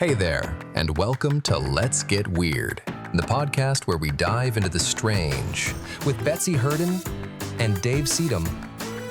Hey there, and welcome to Let's Get Weird, the podcast where we dive into the strange with Betsy Hurden and Dave Seatum.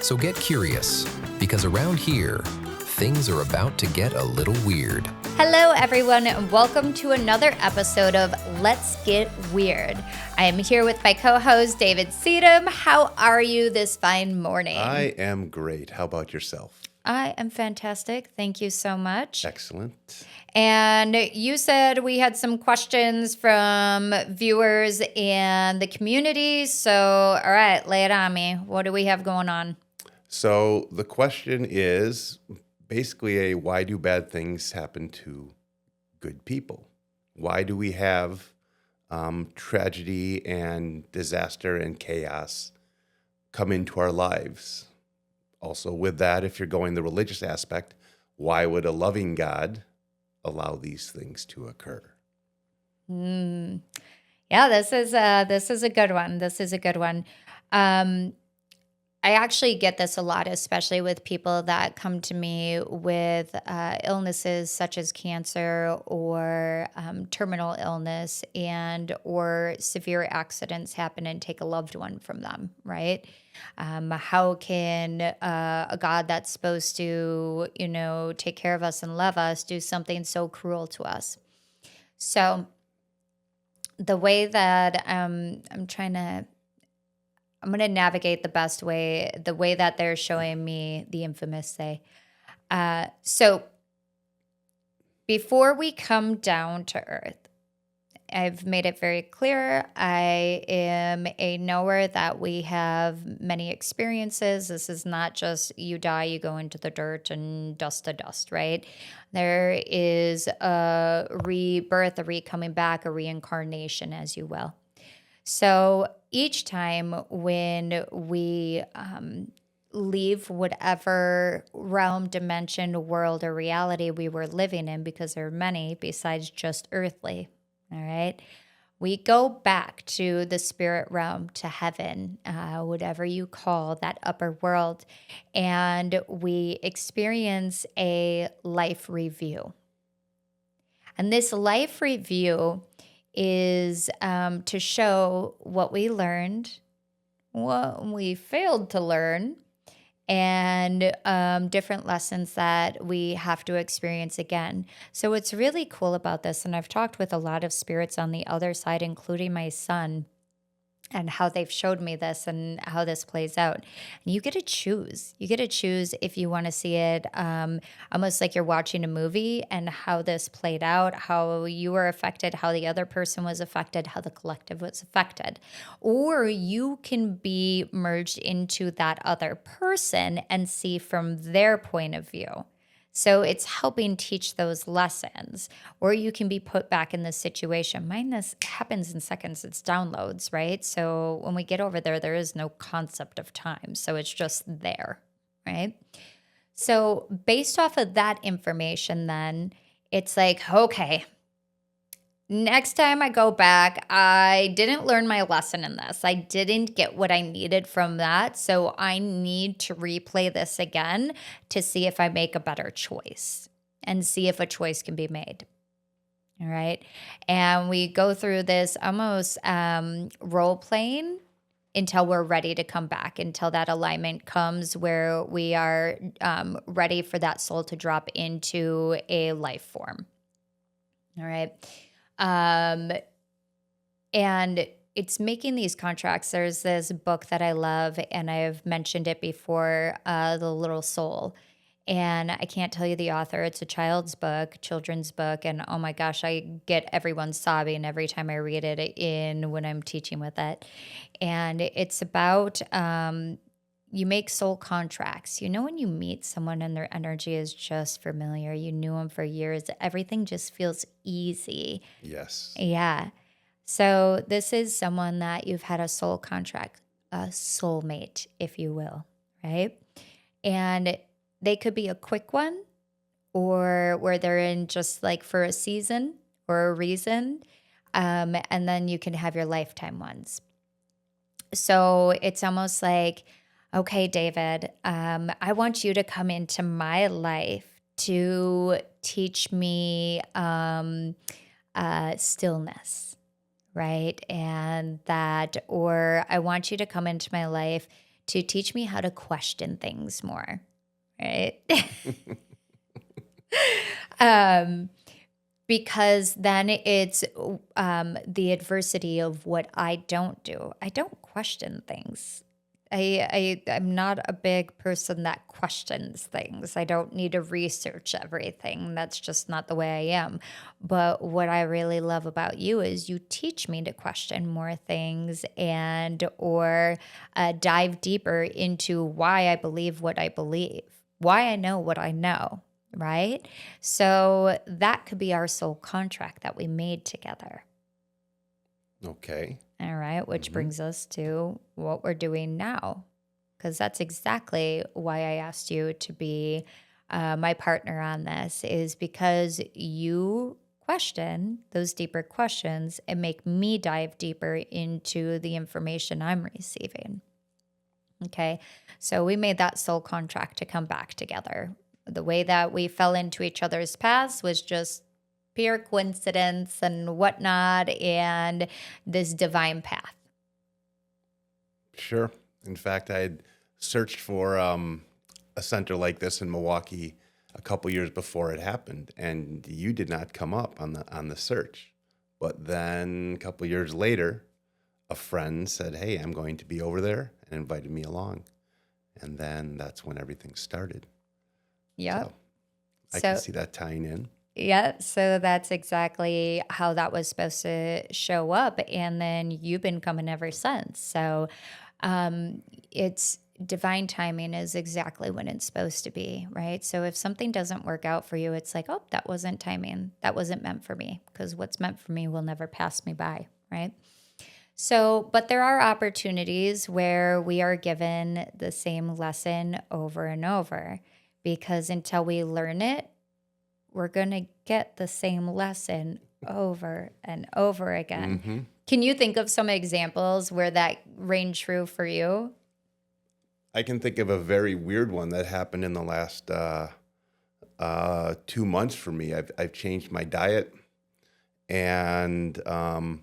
So get curious, because around here, things are about to get a little weird. Hello, everyone, and welcome to another episode of Let's Get Weird. I am here with my co-host, David Seatum. How are you this fine morning? I am great. How about yourself? I am fantastic. Thank you so much. Excellent. And you said we had some questions from viewers and the community. So, all right, lay it on me. What do we have going on? So the question is basically why do bad things happen to good people? Why do we have tragedy and disaster and chaos come into our lives? Also with that, if you're going the religious aspect, why would a loving God allow these things to occur? Yeah, this is a good one. This is a good one. I actually get this a lot, especially with people that come to me with illnesses such as cancer or terminal illness and or severe accidents happen and take a loved one from them, right? How can a God that's supposed to, take care of us and love us do something so cruel to us? So the way that I'm going to navigate the best way, the way that they're showing me the infamous say. So before we come down to earth, I've made it very clear. I am a knower that we have many experiences. This is not just you die, you go into the dirt and dust to dust, right? There is a rebirth, a re-coming back, a reincarnation, as you will. So each time when we leave whatever realm, dimension, world, or reality we were living in, because there are many besides just earthly, all right, we go back to the spirit realm, to heaven, whatever you call that upper world, and we experience a life review. And this life review is to show what we learned, what we failed to learn, and different lessons that we have to experience again. So what's really cool about this, and I've talked with a lot of spirits on the other side, including my son, and how they've showed me this and how this plays out. And you get to choose. You get to choose if you want to see it almost like you're watching a movie and how this played out, how you were affected, how the other person was affected, how the collective was affected. Or you can be merged into that other person and see from their point of view. So it's helping teach those lessons, or you can be put back in this situation. Mine, this happens in seconds. It's downloads, right? So when we get over there, there is no concept of time. So it's just there, right? So based off of that information, then it's like, okay, next time I go back, I didn't learn my lesson in this. I didn't get what I needed from that. So I need to replay this again to see if I make a better choice and see if a choice can be made. All right. And we go through this almost role playing until we're ready to come back, until that alignment comes where we are ready for that soul to drop into a life form. All right. And it's making these contracts. There's this book that I love, and I've mentioned it before, The Little Soul. And I can't tell you the author. It's a children's book. And oh my gosh, I get everyone sobbing every time I read it when I'm teaching with it. And it's about, you make soul contracts. When you meet someone and their energy is just familiar, you knew them for years, everything just feels easy. Yes. Yeah. So this is someone that you've had a soul contract, a soulmate, if you will, right? And they could be a quick one, or where they're in just like for a season or a reason. And then you can have your lifetime ones. So it's almost like, okay, David, I want you to come into my life to teach me stillness, right? And that, or I want you to come into my life to teach me how to question things more, right? Because then it's the adversity of what I don't do. I don't question things. I'm not a big person that questions things. I don't need to research everything. That's just not the way I am. But what I really love about you is you teach me to question more things and or dive deeper into why I believe what I believe, why I know what I know, right? So that could be our soul contract that we made together. Okay. All right, which brings us to what we're doing now, because that's exactly why I asked you to be my partner on this, is because you question those deeper questions and make me dive deeper into the information I'm receiving. Okay, so we made that soul contract to come back together. The way that we fell into each other's paths was just pure coincidence and whatnot, and this divine path. Sure. In fact, I had searched for a center like this in Milwaukee a couple years before it happened, and you did not come up on the search. But then a couple years later, a friend said, "Hey, I'm going to be over there," and invited me along. And then that's when everything started. Yep. So I can see that tying in. Yeah, so that's exactly how that was supposed to show up. And then you've been coming ever since. So it's divine timing is exactly when it's supposed to be, right? So if something doesn't work out for you, it's like, oh, that wasn't timing. That wasn't meant for me, because what's meant for me will never pass me by, right? So, but there are opportunities where we are given the same lesson over and over, because until we learn it, we're going to get the same lesson over and over again. Mm-hmm. Can you think of some examples where that rang true for you? I can think of a very weird one that happened in the last 2 months for me. I've changed my diet, and a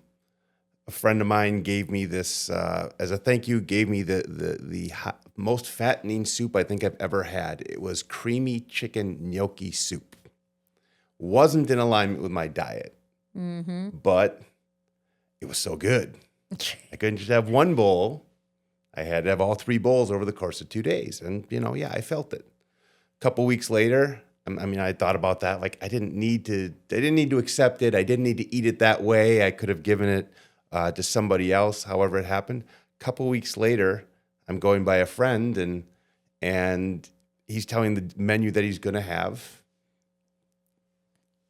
friend of mine gave me this as a thank you. Gave me the most fattening soup I think I've ever had. It was creamy chicken gnocchi soup. Wasn't in alignment with my diet, but it was so good. I couldn't just have one bowl. I had to have all 3 bowls over the course of 2 days. And, I felt it. A couple weeks later, I thought about that. Like, I didn't need to accept it. I didn't need to eat it that way. I could have given it to somebody else, however it happened. A couple weeks later, I'm going by a friend, and he's telling the menu that he's going to have.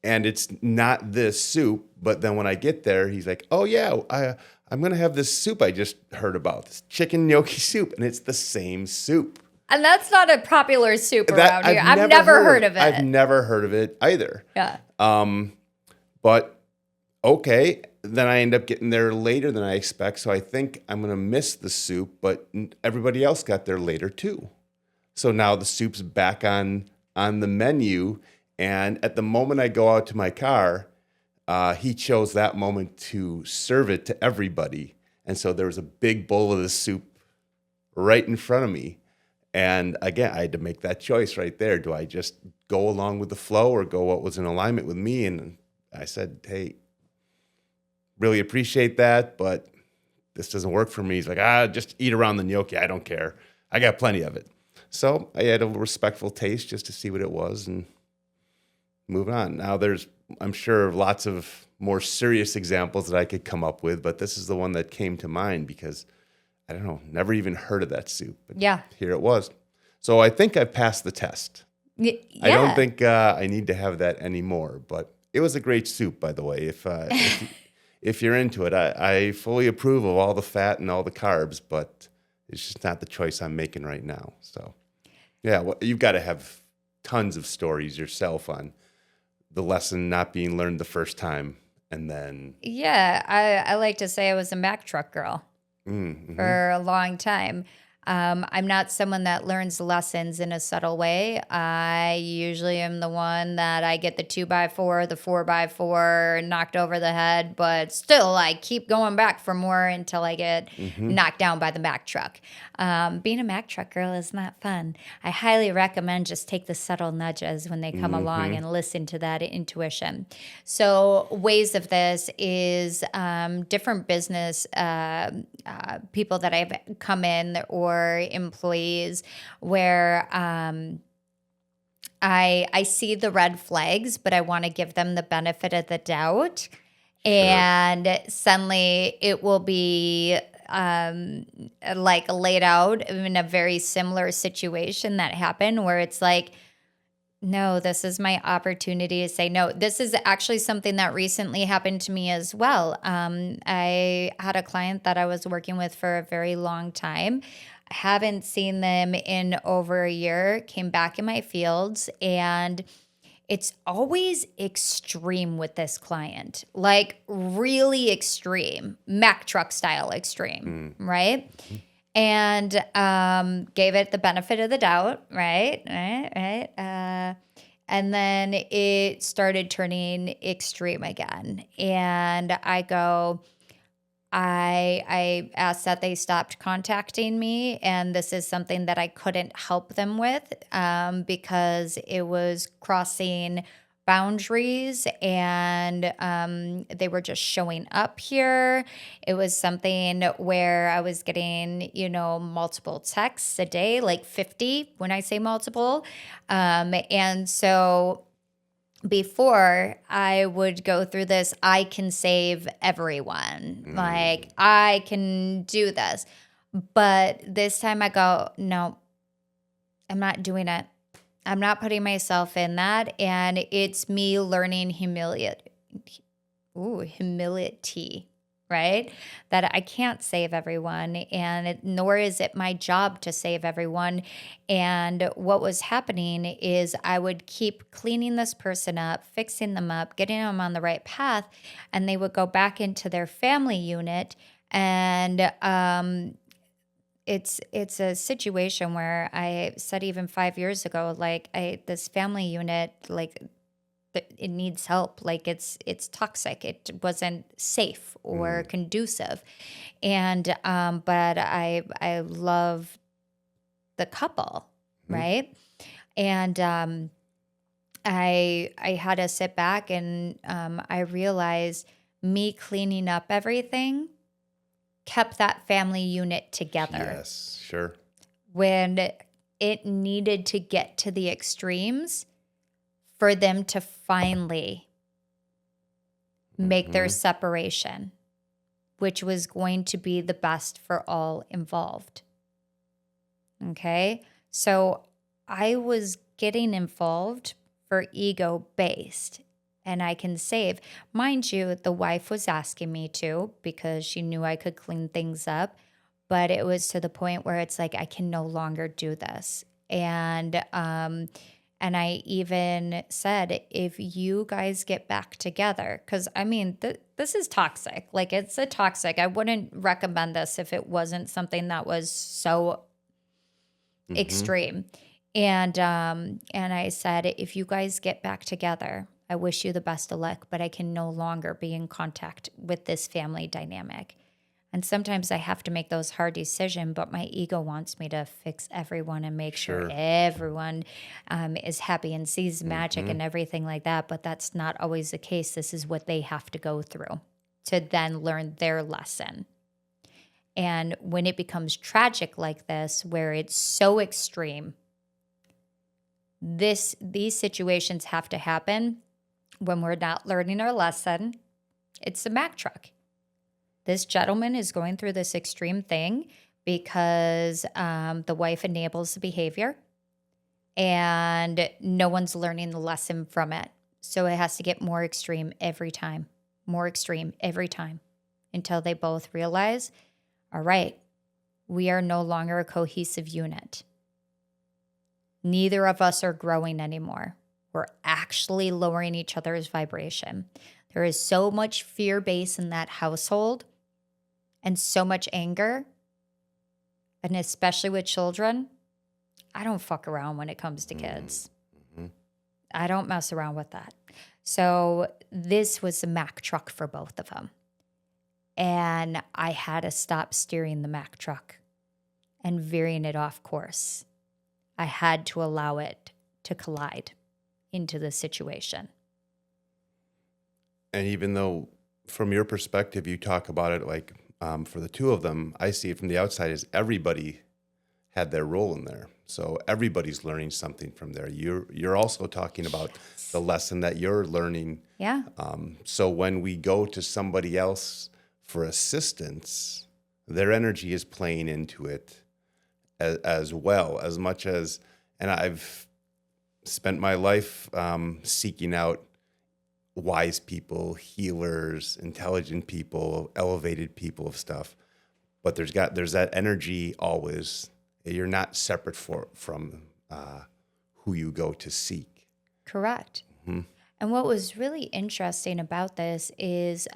And it's not this soup, but then when I get there, he's like, "Oh yeah, I'm gonna have this soup I just heard about, this chicken gnocchi soup," and it's the same soup. And that's not a popular soup around here. I've never heard of it. I've never heard of it either. Yeah. But okay, then I end up getting there later than I expect, so I think I'm gonna miss the soup, but everybody else got there later too. So now the soup's back on the menu. And at the moment I go out to my car, he chose that moment to serve it to everybody. And so there was a big bowl of the soup right in front of me. And again, I had to make that choice right there. Do I just go along with the flow or go what was in alignment with me? And I said, "Hey, really appreciate that, but this doesn't work for me." He's like, "Just eat around the gnocchi. I don't care. I got plenty of it." So I had a respectful taste just to see what it was and move on. Now there's, I'm sure, lots of more serious examples that I could come up with, but this is the one that came to mind because, I don't know, never even heard of that soup. But yeah. Here it was. So I think I've passed the test. Yeah. I don't think I need to have that anymore, but it was a great soup, by the way. If you're into it, I fully approve of all the fat and all the carbs, but it's just not the choice I'm making right now. So yeah, you've got to have tons of stories yourself on the lesson not being learned the first time, and then... Yeah, I like to say I was a Mack truck girl for a long time. I'm not someone that learns lessons in a subtle way. I usually am the one that I get the 2x4, the 4x4 knocked over the head, but still I keep going back for more until I get knocked down by the Mack truck. Being a Mack truck girl is not fun. I highly recommend just take the subtle nudges when they come along and listen to that intuition. So ways of this is different business people that I've come in or employees where I see the red flags, but I want to give them the benefit of the doubt. And suddenly it will be like laid out in a very similar situation that happened where it's like, no, this is my opportunity to say no. This is actually something that recently happened to me as well. I had a client that I was working with for a very long time. I haven't seen them in over a year, came back in my fields, and it's always extreme with this client, like really extreme, Mack truck style extreme, right? And gave it the benefit of the doubt, right? And then it started turning extreme again. And I asked that they stopped contacting me, and this is something that I couldn't help them with because it was crossing boundaries, and they were just showing up here. It was something where I was getting, multiple texts a day, like 50 when I say multiple. And so before I would go through this, I can save everyone. Like, I can do this. But this time I go, no, I'm not doing it. I'm not putting myself in that. And it's me learning humility, right? That I can't save everyone, and nor is it my job to save everyone. And what was happening is I would keep cleaning this person up, fixing them up, getting them on the right path, and they would go back into their family unit. And it's a situation where I said even 5 years ago, like this family unit, like it needs help. Like it's toxic. It wasn't safe or conducive. And but I love the couple, right? And I had to sit back and I realized me cleaning up everything kept that family unit together. Yes, sure. When it needed to get to the extremes for them to finally make their separation, which was going to be the best for all involved. Okay? So I was getting involved for ego-based. And I can save. Mind you, the wife was asking me to because she knew I could clean things up. But it was to the point where it's like, I can no longer do this. And I even said, if you guys get back together, because I mean, this is toxic. Like, it's a toxic. I wouldn't recommend this if it wasn't something that was so extreme. And I said, if you guys get back together, I wish you the best of luck, but I can no longer be in contact with this family dynamic. And sometimes I have to make those hard decisions, but my ego wants me to fix everyone and make sure everyone is happy and sees magic and everything like that. But that's not always the case. This is what they have to go through to then learn their lesson. And when it becomes tragic like this, where it's so extreme, these situations have to happen when we're not learning our lesson. It's a Mack truck. This gentleman is going through this extreme thing because the wife enables the behavior and no one's learning the lesson from it. So it has to get more extreme every time, until they both realize, all right, we are no longer a cohesive unit. Neither of us are growing anymore. We're actually lowering each other's vibration. There is so much fear base in that household and so much anger. And especially with children, I don't fuck around when it comes to kids. Mm-hmm. I don't mess around with that. So this was the Mack truck for both of them. And I had to stop steering the Mack truck and veering it off course. I had to allow it to collide into the situation. And even though from your perspective, you talk about it like for the two of them, I see it from the outside as everybody had their role in there. So everybody's learning something from there. You're also talking about the lesson that you're learning. Yeah. So when we go to somebody else for assistance, their energy is playing into it as well, as much as, and I've spent my life seeking out wise people, healers, intelligent people, elevated people of stuff. But there's that energy always. You're not separate from who you go to seek. Correct. Mm-hmm. And what was really interesting about this is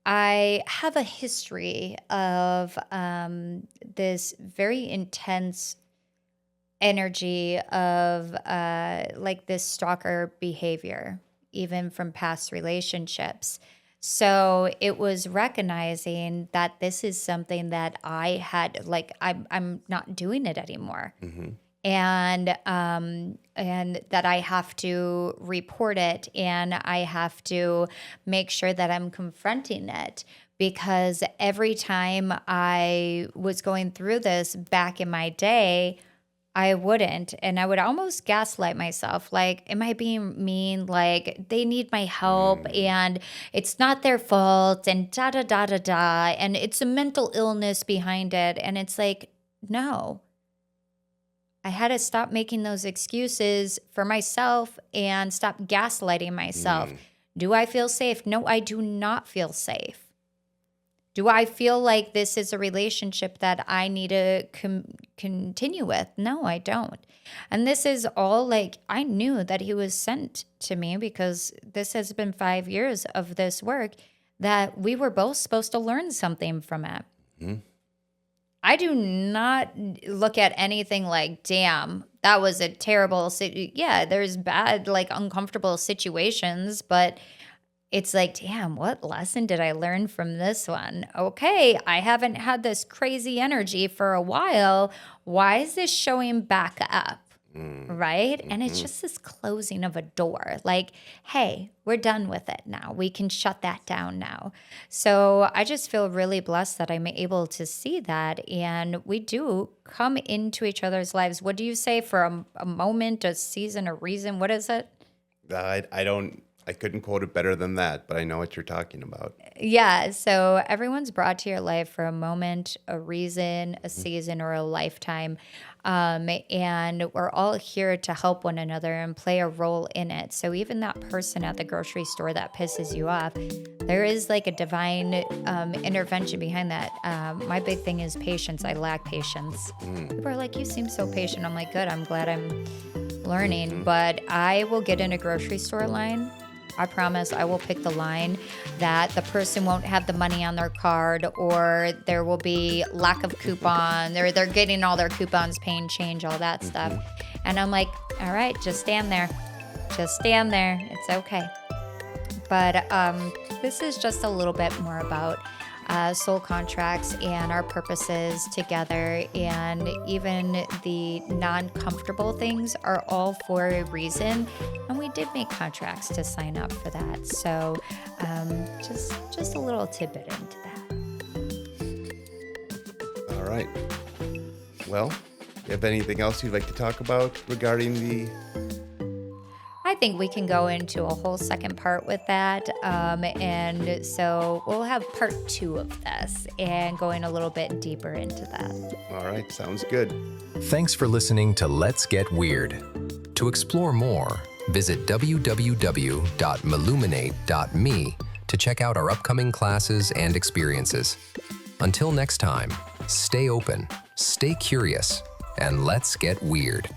I have a history of this very intense energy of like this stalker behavior, even from past relationships. So it was recognizing that this is something that I had, like, I'm not doing it anymore. Mm-hmm. And that I have to report it, and I have to make sure that I'm confronting it, because every time I was going through this back in my day, I wouldn't. And I would almost gaslight myself. Like, am I being mean? Like, they need my help and it's not their fault and da da da da da. And it's a mental illness behind it. And it's like, no. I had to stop making those excuses for myself and stop gaslighting myself. Do I feel safe? No, I do not feel safe. Do I feel like this is a relationship that I need to continue with? No, I don't. And this is all, like, I knew that he was sent to me because this has been 5 years of this work, that we were both supposed to learn something from it. Mm-hmm. I do not look at anything like, damn, that was a terrible, yeah, there's bad, like, uncomfortable situations, but it's like, damn, what lesson did I learn from this one? Okay, I haven't had this crazy energy for a while. Why is this showing back up? Right? Mm-hmm. And it's just this closing of a door. Like, hey, we're done with it now. We can shut that down now. So I just feel really blessed that I'm able to see that. And we do come into each other's lives. What do you say, for a moment, a season, a reason? What is it? I couldn't quote it better than that, but I know what you're talking about. Yeah. So everyone's brought to your life for a moment, a reason, a season, or a lifetime. And we're all here to help one another and play a role in it. So even that person at the grocery store that pisses you off, there is like a divine intervention behind that. My big thing is patience. I lack patience. People are like, you seem so patient. I'm like, good. I'm glad I'm learning. But I will get in a grocery store line. I promise I will pick the line that the person won't have the money on their card, or there will be lack of coupon. They're getting all their coupons, paying change, all that stuff. And I'm like, all right, just stand there. Just stand there. It's okay. But this is just a little bit more about soul contracts and our purposes together, and even the non-comfortable things are all for a reason, and we did make contracts to sign up for that. So just a little tidbit into that. All right. Well, you have anything else you'd like to talk about regarding the... I think we can go into a whole second part with that. And so we'll have part 2 of this and going a little bit deeper into that. All right. Sounds good. Thanks for listening to Let's Get Weird. To explore more, visit www.milluminate.me to check out our upcoming classes and experiences. Until next time, stay open, stay curious, and let's get weird.